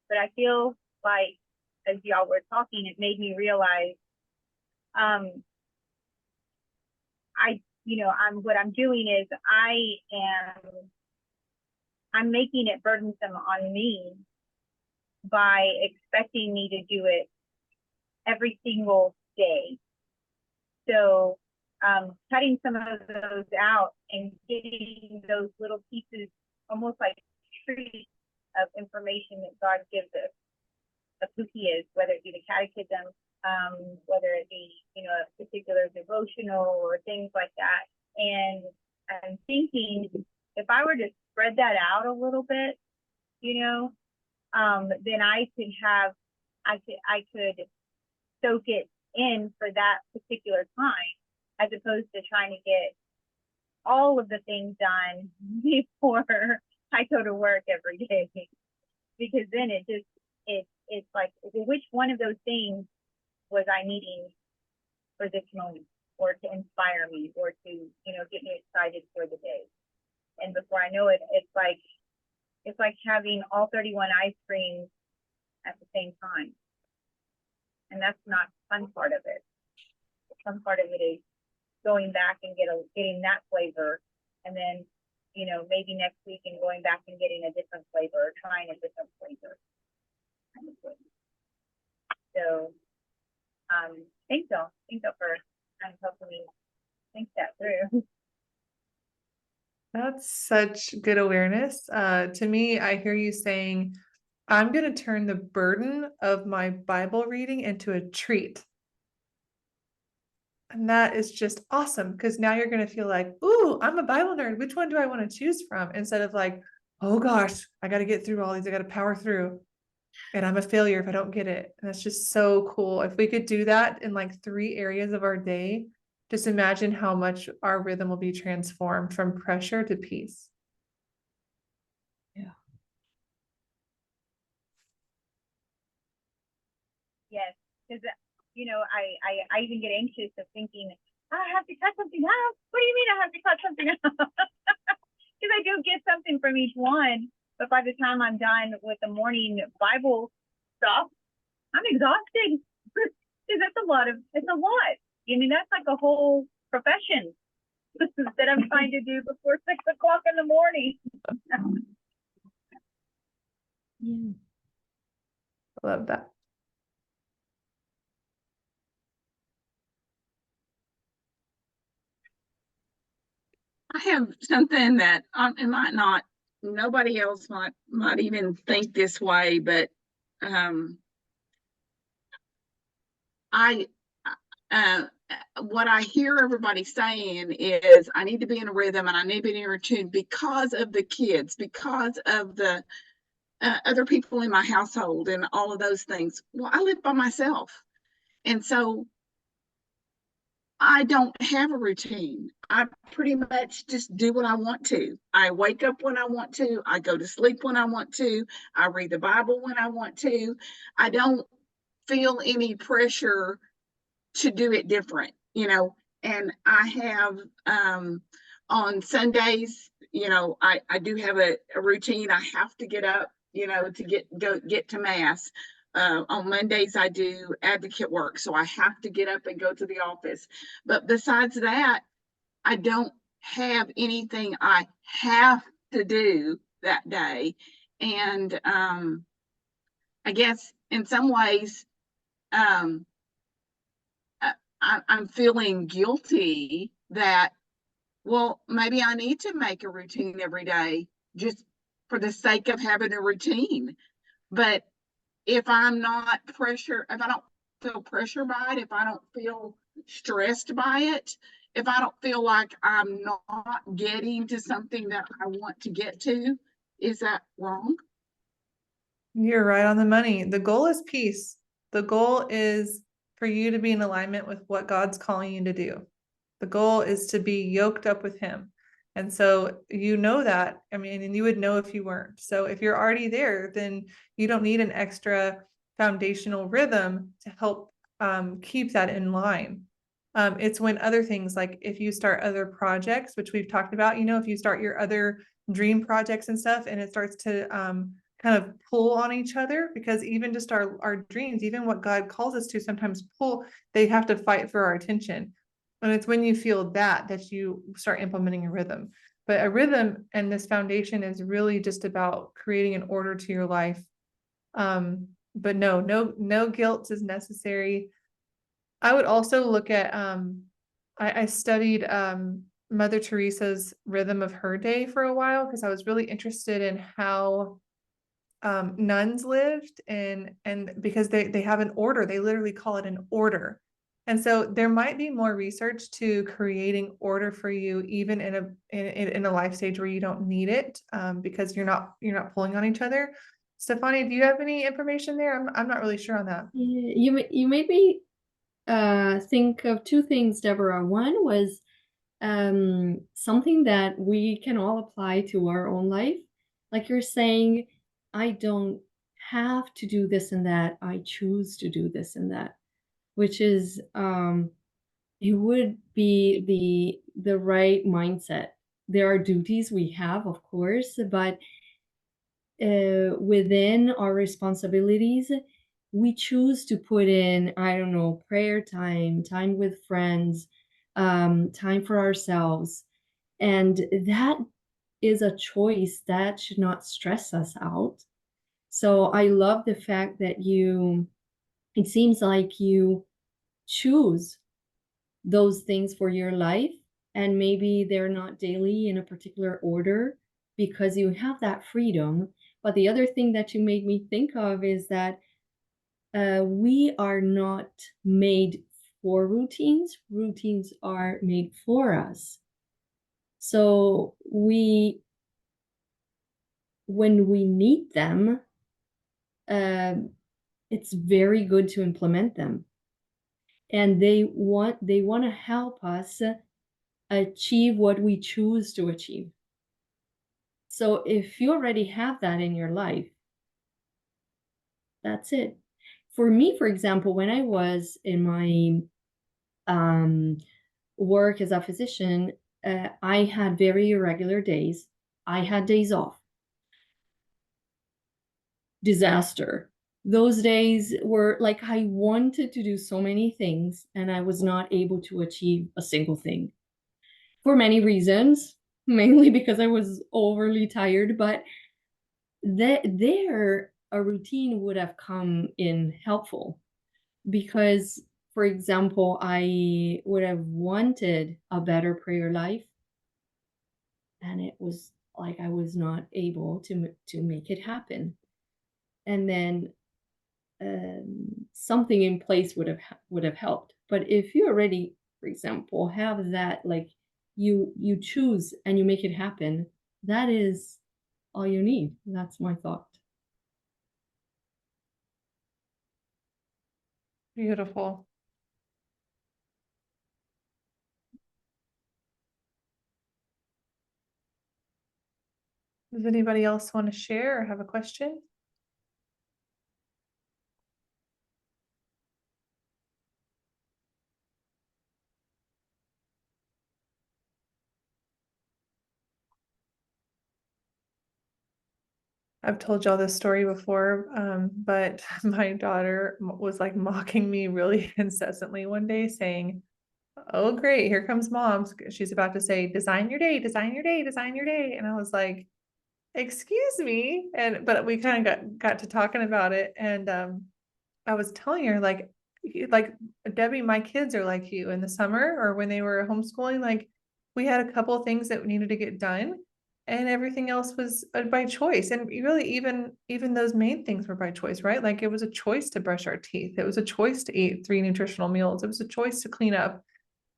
but I feel like as y'all were talking, it made me realize, what I'm doing is I'm making it burdensome on me by expecting me to do it every single day. So cutting some of those out and getting those little pieces, almost like treats of information that God gives us of who He is, whether it be the catechism, whether it be, a particular devotional or things like that. And I'm thinking if I were to spread that out a little bit, then I could soak it in for that particular time, as opposed to trying to get all of the things done before I go to work every day. Because then it's like, which one of those things was I needing for this moment, or to inspire me, or to, get me excited for the day. And before I know it, it's like having all 31 ice creams at the same time. And that's not the fun part of it. The fun part of it is going back and getting that flavor, and then, maybe next week and going back and getting a different flavor, or trying a different flavor. So, thanks y'all for kind of helping me think that through. That's such good awareness. To me, I hear you saying, I'm going to turn the burden of my Bible reading into a treat. And that is just awesome, because now you're going to feel like, ooh, I'm a Bible nerd. Which one do I want to choose from? Instead of like, oh gosh, I got to get through all these. I got to power through. And I'm a failure if I don't get it. And that's just so cool. If we could do that in like 3 areas of our day, just imagine how much our rhythm will be transformed from pressure to peace. Yes, because I even get anxious of thinking, I have to cut something out. What do you mean I have to cut something out? Because I do get something from each one, but by the time I'm done with the morning Bible stuff, I'm exhausted. Because it's a lot. I mean, that's like a whole profession that I'm trying to do before 6:00 in the morning. Yeah. Love that. have something that it might not, nobody else might even think this way, but I what I hear everybody saying is I need to be in a rhythm and I need to be in a routine because of the kids, because of the other people in my household and all of those things. Well, I live by myself. And so I don't have a routine. I pretty much just do what I want to. I wake up when I want to. I go to sleep when I want to. I read the Bible when I want to. I don't feel any pressure to do it different, and I have on Sundays, I do have a routine. I have to get up, to get to mass. On Mondays I do advocate work, so I have to get up and go to the office. But besides that, I don't have anything I have to do that day. And I guess in some ways, I'm feeling guilty that, well, maybe I need to make a routine every day just for the sake of having a routine. But if I'm not pressure, if I don't feel pressure by it, if I don't feel stressed by it, if I don't feel like I'm not getting to something that I want to get to, is that wrong? You're right on the money. The goal is peace. The goal is for you to be in alignment with what God's calling you to do. The goal is to be yoked up with Him. And so you know that. I mean, and you would know if you weren't. So if you're already there, then you don't need an extra foundational rhythm to help keep that in line. It's when other things, like if you start other projects, which we've talked about, if you start your other dream projects and stuff, and it starts to kind of pull on each other, because even just our dreams, even what God calls us to sometimes pull, they have to fight for our attention. And it's when you feel that you start implementing a rhythm. But a rhythm and this foundation is really just about creating an order to your life. But no guilt is necessary. I would also look at, I studied Mother Teresa's rhythm of her day for a while, because I was really interested in how nuns lived, and because they have an order, they literally call it an order. And so there might be more research to creating order for you, even in a life stage where you don't need it, because you're not pulling on each other. Stefani, do you have any information there? I'm not really sure on that. You made me think of two things, Deborah. One was something that we can all apply to our own life. Like you're saying, I don't have to do this and that. I choose to do this and that, which is it would be the right mindset. There are duties we have, of course, but within our responsibilities, we choose to put in, I don't know, prayer time, time with friends, time for ourselves. And that is a choice that should not stress us out. So I love the fact that it seems like you choose those things for your life, and maybe they're not daily in a particular order because you have that freedom. But the other thing that you made me think of is that we are not made for routines. Routines are made for us. So when we need them, it's very good to implement them. And they want to help us achieve what we choose to achieve. So if you already have that in your life, that's it. For me, for example, when I was in my work as a physician, I had very irregular days. I had days off. Disaster. Those days were like I wanted to do so many things, and I was not able to achieve a single thing for many reasons, mainly because I was overly tired. But there, a routine would have come in helpful, because, for example, I would have wanted a better prayer life. and it was like I was not able to make it happen. And then something in place would have helped. But if you already, for example, have that, like you choose and you make it happen, that is all you need. That's my thought. Beautiful. Does anybody else want to share or have a question? I've told y'all this story before, but my daughter was like mocking me really incessantly one day saying, "Oh, great, here comes mom. She's about to say, design your day, design your day, design your day." And I was like, excuse me. But we kind of got to talking about it. And I was telling her, like Debbie, my kids are like you in the summer or when they were homeschooling, like we had a couple of things that needed to get done and everything else was by choice. And really even those main things were by choice, right? Like it was a choice to brush our teeth. It was a choice to eat 3 nutritional meals. It was a choice to clean up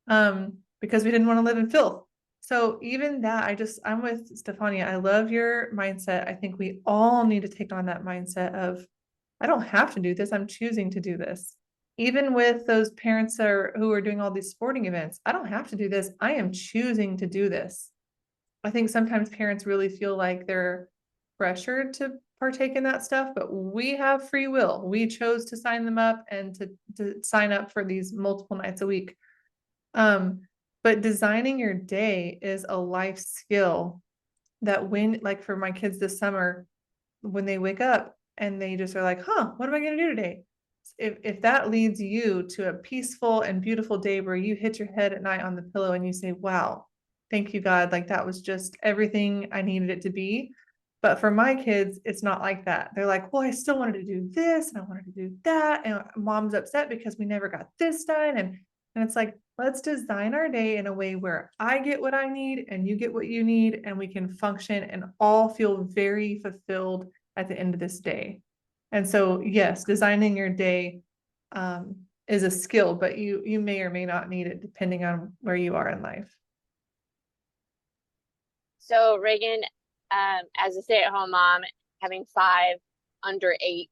because we didn't want to live in filth. So even that, I'm with Stefania. I love your mindset. I think we all need to take on that mindset of, I don't have to do this. I'm choosing to do this. Even with those parents who are doing all these sporting events, I don't have to do this. I am choosing to do this. I think sometimes parents really feel like they're pressured to partake in that stuff, but we have free will. We chose to sign them up and to sign up for these multiple nights a week. But designing your day is a life skill that like for my kids this summer, when they wake up and they just are like, huh, what am I going to do today? If that leads you to a peaceful and beautiful day where you hit your head at night on the pillow and you say, wow, thank you, God. Like that was just everything I needed it to be. But for my kids, it's not like that. They're like, well, I still wanted to do this and I wanted to do that. And mom's upset because we never got this done. And it's like, let's design our day in a way where I get what I need and you get what you need, and we can function and all feel very fulfilled at the end of this day. And so, yes, designing your day is a skill, but you may or may not need it depending on where you are in life. So Reagan, as a stay-at-home mom, having 5 under 8,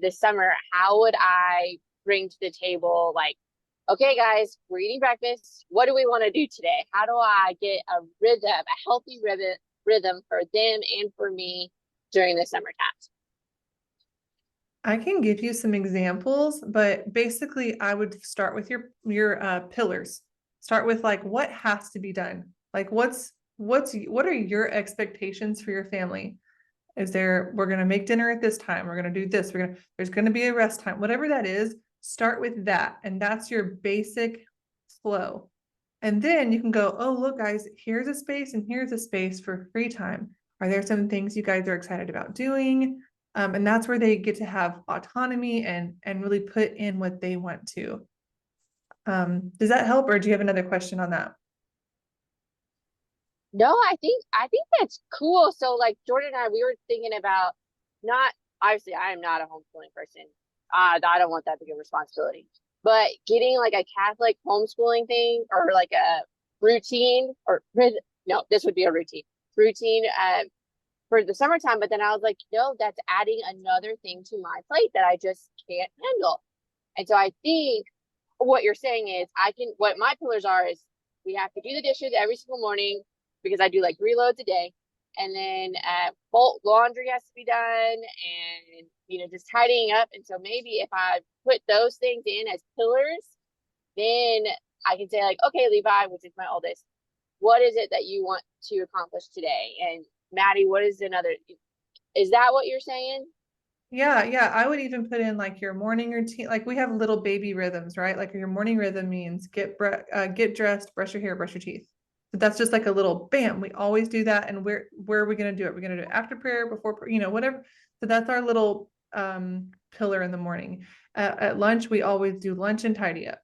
this summer, how would I bring to the table, like, okay, guys, we're eating breakfast. What do we want to do today? How do I get a healthy rhythm for them and for me during the summer times? I can give you some examples, but basically I would start with your pillars. Start with like what has to be done. Like what are your expectations for your family? We're going to make dinner at this time. We're going to do this. There's going to be a rest time, whatever that is, start with that. And that's your basic flow. And then you can go, oh, look, guys, here's a space and here's a space for free time. Are there some things you guys are excited about doing? And that's where they get to have autonomy and really put in what they want to. Does that help, or do you have another question on that? No, I think that's cool. So like Jordan and I, we were thinking about, not obviously I am not a homeschooling person. I don't want that big of responsibility. But getting like a Catholic homeschooling thing or like a routine no, this would be a routine for the summertime. But then I was like, no, that's adding another thing to my plate that I just can't handle. And so I think what you're saying is what my pillars are is we have to do the dishes every single morning because I do like 3 loads a day. And then bolt laundry has to be done and, just tidying up. And so maybe if I put those things in as pillars, then I can say like, okay, Levi, which is my oldest, what is it that you want to accomplish today? And Maddie, what is is that what you're saying? Yeah. I would even put in like your morning routine. Like we have little baby rhythms, right? Like your morning rhythm means get dressed, brush your hair, brush your teeth. So that's just like a little bam. We always do that. And where are we going to do it? We're going to do it after prayer, before, whatever. So that's our little pillar in the morning. At lunch, we always do lunch and tidy up.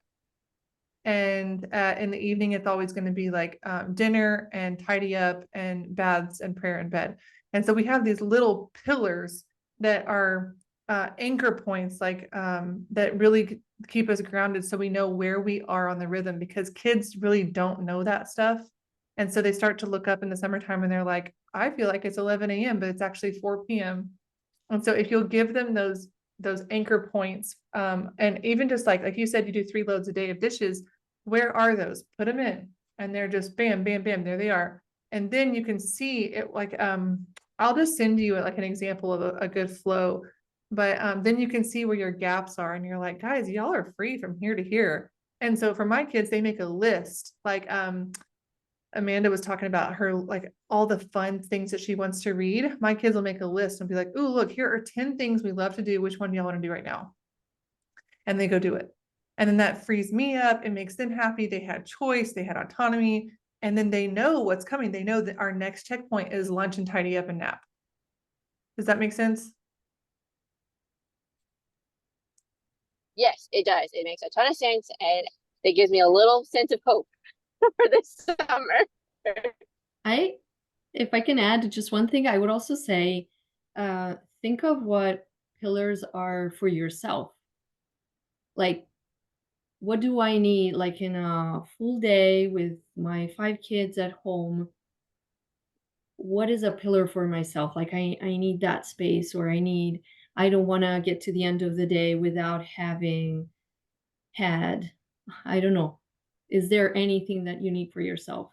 And in the evening, it's always going to be like dinner and tidy up and baths and prayer in bed. And so we have these little pillars that are anchor points, like that really keep us grounded so we know where we are on the rhythm, because kids really don't know that stuff. And so they start to look up in the summertime and they're like, I feel like it's 11 a.m., but it's actually 4 p.m. And so if you'll give them those anchor points, and even just like you said, you do 3 loads a day of dishes, where are those? Put them in, and they're just bam, bam, bam, there they are. And then you can see it like, I'll just send you like an example of a good flow, but then you can see where your gaps are, and you're like, guys, y'all are free from here to here. And so for my kids, they make a list, like Amanda was talking about her, like all the fun things that she wants to read. My kids will make a list and be like, "Ooh, look, here are 10 things we love to do. Which one do y'all want to do right now?" And they go do it. And then that frees me up. It makes them happy. They had choice, they had autonomy, and then they know what's coming. They know that our next checkpoint is lunch and tidy up and nap. Does that make sense? Yes, it does. It makes a ton of sense, and it gives me a little sense of hope for this summer. If I can add just one thing, I would also say, think of what pillars are for yourself. Like, what do I need? Like in a full day with my 5 kids at home, what is a pillar for myself? Like I need that space, or I don't want to get to the end of the day without having had, I don't know. Is there anything that you need for yourself?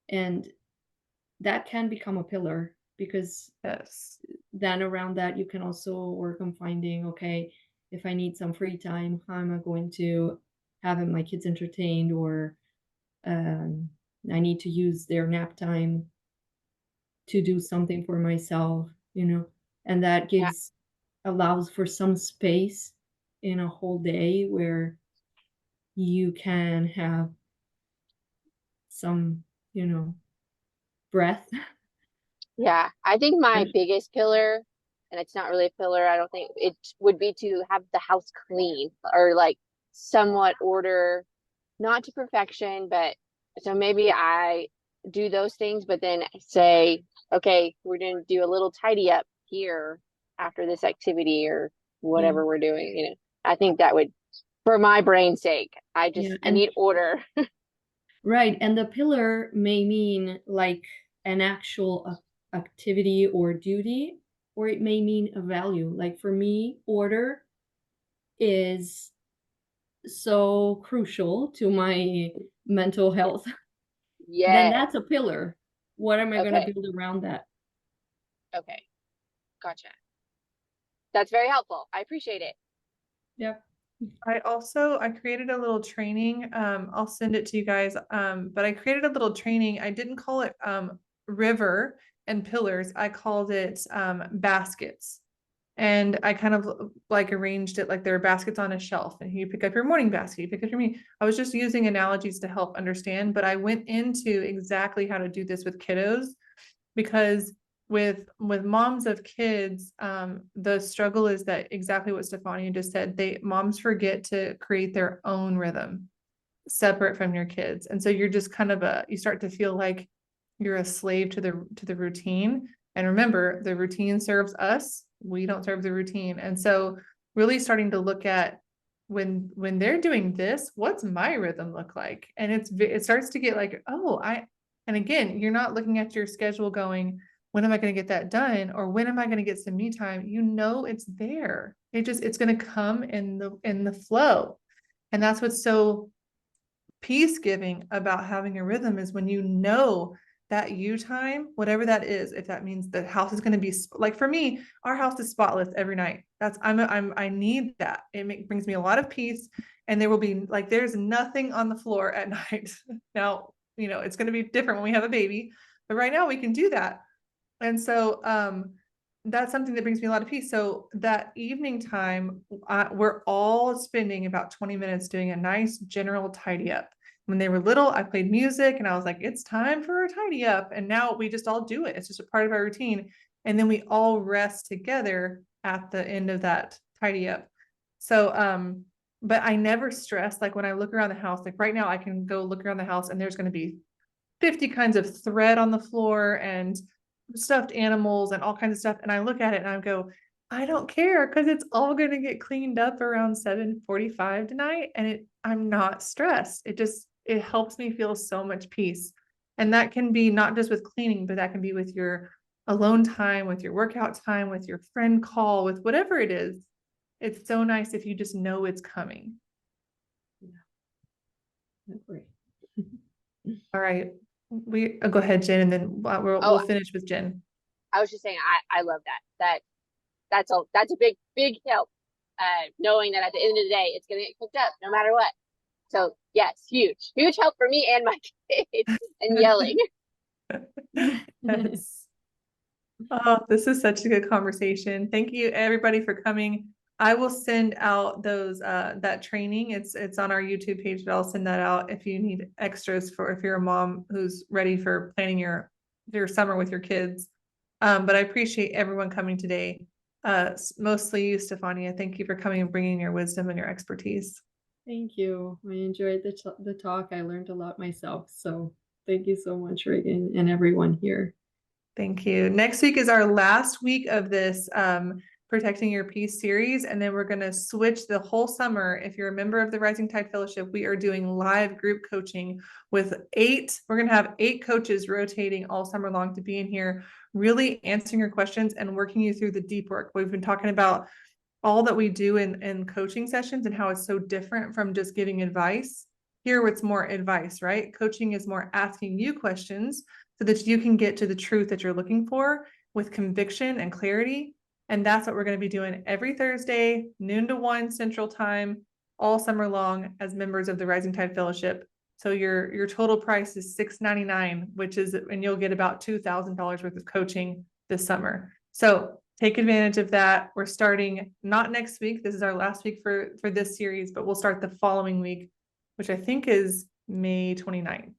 And that can become a pillar, because Yes. then around that you can also work on finding, okay, if I need some free time, how am I going to have my kids entertained, or I need to use their nap time to do something for myself, and that Yeah. allows for some space in a whole day where you can have some, breath. Yeah, I think my And biggest pillar, and it's not really a pillar, I don't think it would be to have the house clean or like somewhat order, not to perfection, but so maybe I do those things, but then say, okay, we're going to do a little tidy up here after this activity or yeah, whatever we're doing, I think that would, for my brain's sake, I yeah, need order. right. And the pillar may mean like an actual activity or duty, or it may mean a value. Like for me, order is so crucial to my mental health. Then Yes. that's a pillar. What am I going to Okay. build around that? Okay. Gotcha. That's very helpful. I appreciate it. Yep. I created a little training. I'll send it to you guys. But I created a little training. I didn't call it river and pillars. I called it baskets. And I kind of like arranged it like there are baskets on a shelf, and you pick up your morning basket, you pick up your meat. I was just using analogies to help understand, but I went into exactly how to do this with kiddos, because with moms of kids, the struggle is that exactly what Stefania just said. Moms forget to create their own rhythm separate from your kids. And so you're just kind of you start to feel like you're a slave to the routine. And remember, the routine serves us. We don't serve the routine. And so really starting to look at when they're doing this, what's my rhythm look like? And it starts to get like, and again, you're not looking at your schedule going, when am I going to get that done? Or when am I going to get some me time? It's there. It's going to come in the flow. And that's what's so peace giving about having a rhythm, is when that you time, whatever that is, if that means the house is going to be like, for me, our house is spotless every night. I need that. Brings me a lot of peace. And there will be like, there's nothing on the floor at night. Now, it's going to be different when we have a baby, but right now we can do that. And so, that's something that brings me a lot of peace. So that evening time, we're all spending about 20 minutes doing a nice general tidy up. When they were little, I played music and I was like, it's time for a tidy up. And now we just all do it. It's just a part of our routine. And then we all rest together at the end of that tidy up. So, but I never stress. Like when I look around the house, like right now I can go look around the house and there's going to be 50 kinds of thread on the floor and stuffed animals and all kinds of stuff. And I look at it and I go, I don't care because it's all going to get cleaned up around 7:45 tonight. And I'm not stressed. It helps me feel so much peace. And that can be not just with cleaning, but that can be with your alone time, with your workout time, with your friend call, with whatever it is. It's so nice if you just know it's coming. I agree. All right. Go ahead, Jen, and then we'll finish with Jen. I was just saying, I love that's a big help. Knowing that at the end of the day, it's going to get cooked up no matter what. So yes, huge help for me and my kids and yelling. Yes. Oh, this is such a good conversation. Thank you everybody for coming. I will send out those that training. It's on our YouTube page, but I'll send that out if you need extras for if you're a mom who's ready for planning your summer with your kids. But I appreciate everyone coming today. Mostly you, Stefania. Thank you for coming and bringing your wisdom and your expertise. Thank you. I enjoyed the talk. I learned a lot myself. So thank you so much, Reagan, and everyone here. Thank you. Next week is our last week of this Protecting Your Peace series. And then we're going to switch the whole summer. If you're a member of the Rising Tide Fellowship, we are doing live group coaching with we're going to have 8 coaches rotating all summer long to be in here, really answering your questions and working you through the deep work. We've been talking about all that we do in coaching sessions and how it's so different from just giving advice. Here, it's more advice, right? Coaching is more asking you questions so that you can get to the truth that you're looking for with conviction and clarity. And that's what we're going to be doing every Thursday, noon to 1 Central Time, all summer long as members of the Rising Tide Fellowship. So your total price is $699, and you'll get about $2,000 worth of coaching this summer. So take advantage of that. We're starting not next week. This is our last week for this series, but we'll start the following week, which I think is May 29th.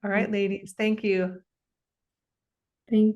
All right, ladies, thank you. Thank you.